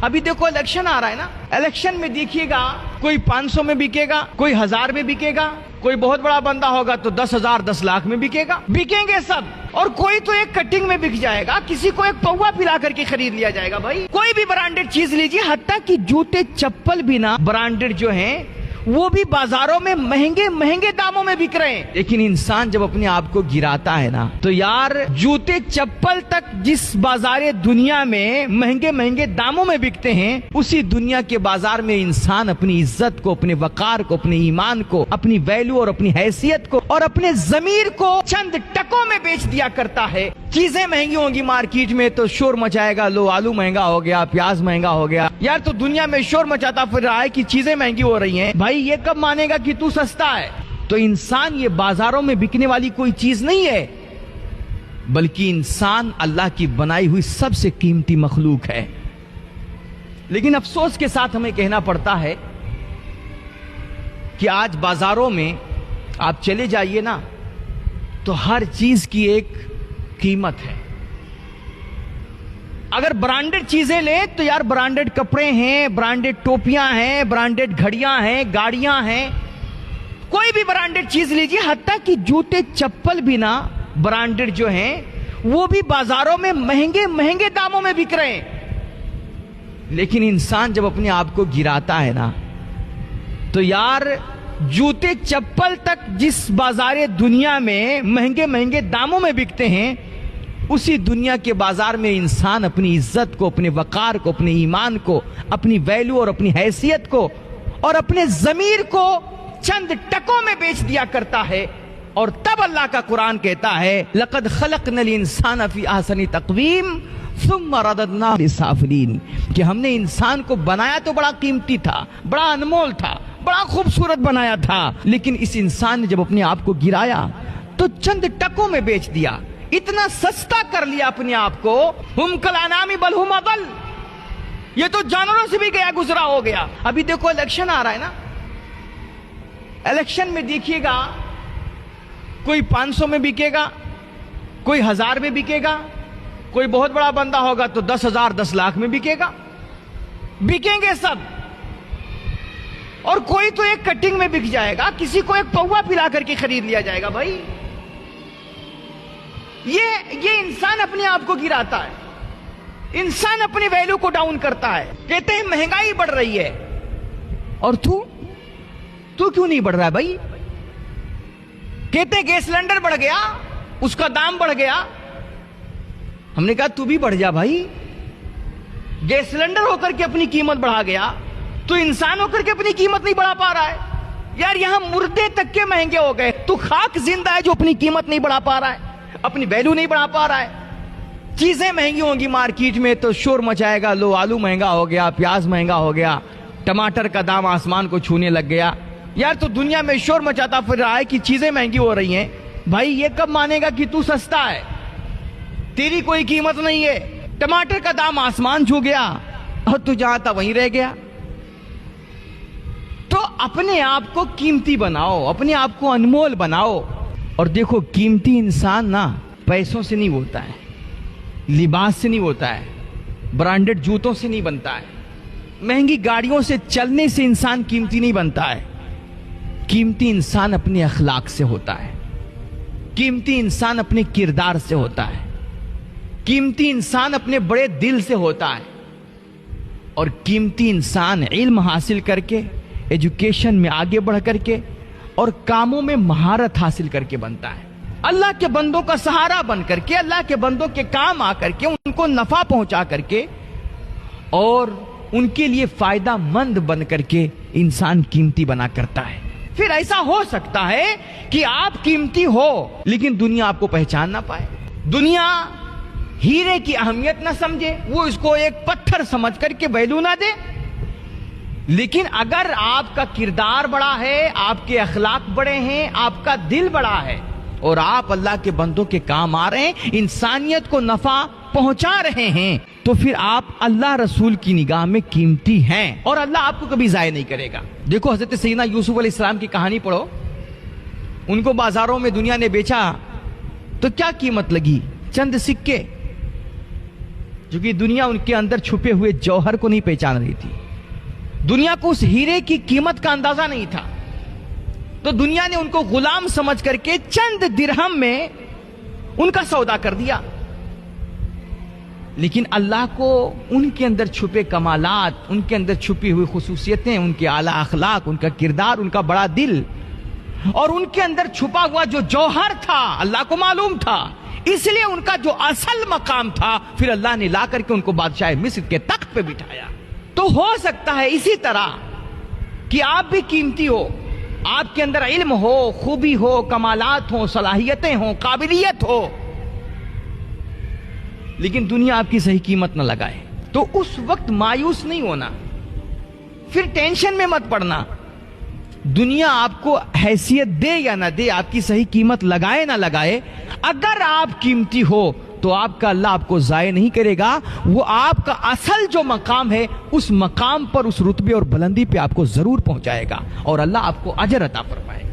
ابھی دیکھو الیکشن آ رہا ہے نا، الیکشن میں دیکھیے گا کوئی 500 میں بکے گا، کوئی 1000 میں بکے گا، کوئی بہت بڑا بندہ ہوگا تو 10,000 10 لاکھ میں بکے گا، بکیں گے سب، اور کوئی تو ایک کٹنگ میں بک جائے گا، کسی کو ایک پوا پلا کر کے خرید لیا جائے گا۔ بھائی کوئی بھی برانڈڈ چیز لیجیے، حتیٰ کہ جوتے چپل بھی نا برانڈڈ جو ہیں وہ بھی بازاروں میں مہنگے مہنگے داموں میں بک رہے ہیں، لیکن انسان جب اپنے آپ کو گراتا ہے نا تو یار جوتے چپل تک جس بازار دنیا میں مہنگے مہنگے داموں میں بکتے ہیں، اسی دنیا کے بازار میں انسان اپنی عزت کو، اپنے وقار کو، اپنے ایمان کو، اپنی ویلیو اور اپنی حیثیت کو اور اپنے ضمیر کو چند ٹکوں میں بیچ دیا کرتا ہے۔ چیزیں مہنگی ہوں گی مارکیٹ میں تو شور مچائے گا، لو آلو مہنگا ہو گیا، پیاز مہنگا ہو گیا، یار تو دنیا میں شور مچاتا پھر رہا ہے کہ چیزیں مہنگی ہو رہی ہیں، بھائی یہ کب مانے گا کہ تو سستا ہے؟ تو انسان یہ بازاروں میں بکنے والی کوئی چیز نہیں ہے، بلکہ انسان اللہ کی بنائی ہوئی سب سے قیمتی مخلوق ہے۔ لیکن افسوس کے ساتھ ہمیں کہنا پڑتا ہے کہ آج بازاروں میں آپ چلے جائیے نا تو ہر چیز کی ایک قیمت ہے۔ اگر برانڈڈ چیزیں لیں تو یار برانڈڈ کپڑے ہیں، برانڈڈ ٹوپیاں ہیں، برانڈڈ گھڑیاں ہیں، گاڑیاں ہیں، کوئی بھی برانڈڈ چیز لیجیے، حتیٰ کہ جوتے چپل بھی نا برانڈڈ جو ہیں وہ بھی بازاروں میں مہنگے مہنگے داموں میں بک رہے ہیں، لیکن انسان جب اپنے آپ کو گراتا ہے نا تو یار جوتے چپل تک جس بازار دنیا میں مہنگے مہنگے داموں میں بکتے ہیں، اسی دنیا کے بازار میں انسان اپنی عزت کو، اپنے وقار کو، اپنے ایمان کو، اپنی ویلیو اور اپنی حیثیت کو اور اپنے ضمیر کو چند ٹکوں میں بیچ دیا کرتا ہے۔ اور تب اللہ کا قرآن کہتا ہے لَقَدْ خَلَقْنَا الْإِنسَانَ فِي أَحْسَنِ تَقْوِيمٍ ثُمَّ رَدَدْنَاهُ لِلسَّافِلِينَ، کہ ہم نے انسان کو بنایا تو بڑا قیمتی تھا، بڑا انمول تھا، بڑا خوبصورت بنایا تھا، لیکن اس انسان نے جب اپنے آپ کو گرایا تو چند ٹکوں میں بیچ دیا، اتنا سستا کر لیا اپنے آپ کو، ہم کالانعام بل ہم اضل، یہ تو جانوروں سے بھی گیا گزرا ہو گیا۔ ابھی دیکھو الیکشن آ رہا ہے نا، الیکشن میں دیکھیے گا کوئی 500 میں بکے گا، کوئی 1000 میں بکے گا، کوئی بہت بڑا بندہ ہوگا تو 10,000 10 لاکھ میں بکے گا، بکیں گے سب، اور کوئی تو ایک کٹنگ میں بک جائے گا، کسی کو ایک پوا پلا کر کے خرید لیا جائے گا۔ بھائی یہ انسان اپنے آپ کو گراتا ہے، انسان اپنی ویلیو کو ڈاؤن کرتا ہے، کہتے ہیں مہنگائی بڑھ رہی ہے، اور تو کیوں نہیں بڑھ رہا ہے بھائی؟ کہتے ہیں گیس سلنڈر بڑھ گیا، اس کا دام بڑھ گیا، ہم نے کہا تو بھی بڑھ جا بھائی، گیس سلنڈر ہو کر کے اپنی قیمت بڑھا گیا تو انسان ہو کر کے اپنی قیمت نہیں بڑھا پا رہا ہے، یار یہاں مردے تک کے مہنگے ہو گئے، تو خاک زندہ ہے جو اپنی قیمت نہیں بڑھا پا رہا ہے، اپنی ویلیو نہیں بڑھا پا رہا ہے۔ چیزیں مہنگی ہوں گی مارکیٹ میں تو شور مچائے گا، لو آلو مہنگا ہو گیا، پیاز مہنگا ہو گیا، ٹماٹر کا دام آسمان کو چھونے لگ گیا، یار تو دنیا میں شور مچاتا پھر رہا ہے کہ چیزیں مہنگی ہو رہی ہیں، بھائی یہ کب مانے گا کہ تو سستا ہے؟ تیری کوئی قیمت نہیں ہے، ٹماٹر کا دام آسمان چھو گیا اور تو جہاں تھا وہیں رہ گیا۔ تو اپنے آپ کو قیمتی بناؤ، اپنے آپ کو انمول بناؤ، اور دیکھو قیمتی انسان نا پیسوں سے نہیں ہوتا ہے، لباس سے نہیں ہوتا ہے، برانڈڈ جوتوں سے نہیں بنتا ہے، مہنگی گاڑیوں سے چلنے سے انسان قیمتی نہیں بنتا ہے، قیمتی انسان اپنے اخلاق سے ہوتا ہے، قیمتی انسان اپنے کردار سے ہوتا ہے، قیمتی انسان اپنے بڑے دل سے ہوتا ہے، اور قیمتی انسان علم حاصل کر کے، ایجوکیشن میں آگے بڑھ کر کے اور کاموں میں مہارت حاصل کر کے بنتا ہے، اللہ کے بندوں کا سہارا بن کر کے، اللہ کے بندوں کے کام آ کر کے، ان کو نفع پہنچا کر کے اور ان کے لیے فائدہ مند بن کر کے انسان قیمتی بنا کرتا ہے۔ پھر ایسا ہو سکتا ہے کہ آپ قیمتی ہو لیکن دنیا آپ کو پہچان نہ پائے، دنیا ہیرے کی اہمیت نہ سمجھے، وہ اس کو ایک پتھر سمجھ کر کے ویلیو نہ دے، لیکن اگر آپ کا کردار بڑا ہے، آپ کے اخلاق بڑے ہیں، آپ کا دل بڑا ہے اور آپ اللہ کے بندوں کے کام آ رہے ہیں، انسانیت کو نفع پہنچا رہے ہیں، تو پھر آپ اللہ رسول کی نگاہ میں قیمتی ہیں اور اللہ آپ کو کبھی ضائع نہیں کرے گا۔ دیکھو حضرت سیدنا یوسف علیہ السلام کی کہانی پڑھو، ان کو بازاروں میں دنیا نے بیچا تو کیا قیمت لگی؟ چند سکے، جو کہ دنیا ان کے اندر چھپے ہوئے جوہر کو نہیں پہچان رہی تھی. دنیا کو اس ہیرے کی قیمت کا اندازہ نہیں تھا, تو دنیا نے ان کو غلام سمجھ کر کے چند درہم میں ان کا سودا کر دیا. لیکن اللہ کو ان کے اندر چھپے کمالات, ان کے اندر چھپی ہوئی خصوصیتیں, ان کے اعلیٰ اخلاق, ان کا کردار, ان کا بڑا دل اور ان کے اندر چھپا ہوا جو جوہر تھا اللہ کو معلوم تھا. اس لیے ان کا جو اصل مقام تھا پھر اللہ نے لا کر کے ان کو بادشاہ مصر کے تخت پہ بٹھایا. تو ہو سکتا ہے اسی طرح کہ آپ بھی قیمتی ہو, آپ کے اندر علم ہو, خوبی ہو, کمالات ہوں, صلاحیتیں ہوں, قابلیت ہو, لیکن دنیا آپ کی صحیح قیمت نہ لگائے. تو اس وقت مایوس نہیں ہونا, پھر ٹینشن میں مت پڑنا. دنیا آپ کو حیثیت دے یا نہ دے, آپ کی صحیح قیمت لگائے نہ لگائے, اگر آپ قیمتی ہو تو آپ کا اللہ آپ کو ضائع نہیں کرے گا. وہ آپ کا اصل جو مقام ہے اس مقام پر, اس رتبے اور بلندی پہ آپ کو ضرور پہنچائے گا اور اللہ آپ کو اجر عطا فرمائے گا.